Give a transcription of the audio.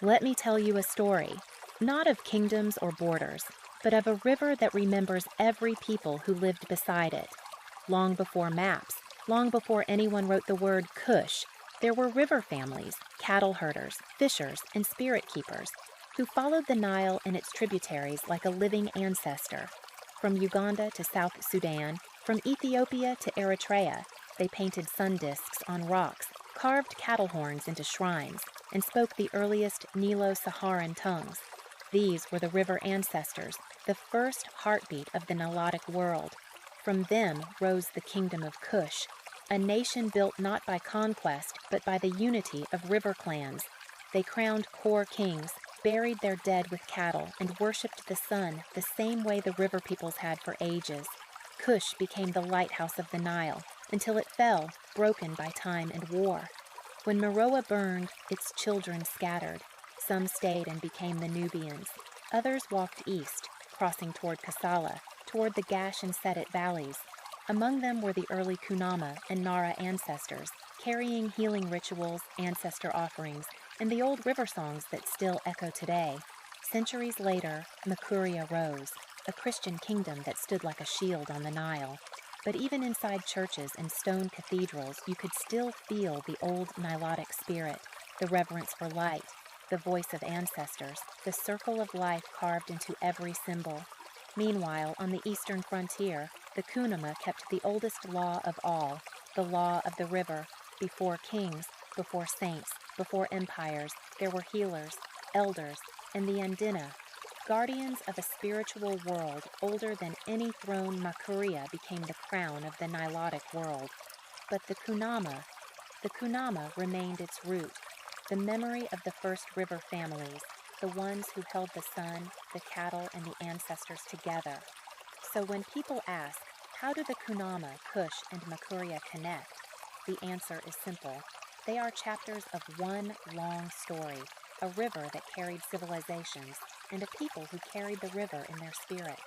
Let me tell you a story, not of kingdoms or borders, but of a river that remembers every people who lived beside it. Long before maps, long before anyone wrote the word Cush, there were river families, cattle herders, fishers, and spirit keepers who followed the Nile and its tributaries like a living ancestor. From Uganda to South Sudan, from Ethiopia to Eritrea, they painted sun discs on rocks, carved cattle horns into shrines, and spoke the earliest Nilo-Saharan tongues. These were the river ancestors, the first heartbeat of the Nilotic world. From them rose the kingdom of Kush, a nation built not by conquest, but by the unity of river clans. They crowned core kings, buried their dead with cattle, and worshipped the sun the same way the river peoples had for ages. Kush became the lighthouse of the Nile, until it fell, broken by time and war. When Meroe burned, its children scattered. Some stayed and became the Nubians. Others walked east, crossing toward Kassala, toward the Gash and Setit valleys. Among them were the early Kunama and Nara ancestors, carrying healing rituals, ancestor offerings, and the old river songs that still echo today. Centuries later, Makuria rose, a Christian kingdom that stood like a shield on the Nile. But even inside churches and stone cathedrals, you could still feel the old Nilotic spirit, the reverence for light, the voice of ancestors, the circle of life carved into every symbol. Meanwhile, on the eastern frontier, the Kunama kept the oldest law of all, the law of the river. Before kings, before saints, before empires, there were healers, elders, and the Andina, guardians of a spiritual world older than any throne. Makuria became the crown of the Nilotic world. But the Kunama remained its root, the memory of the first river families, the ones who held the sun, the cattle, and the ancestors together. So when people ask, how do the Kunama, Kush, and Makuria connect? The answer is simple. They are chapters of one long story, a river that carried civilizations, and a people who carried the river in their spirit.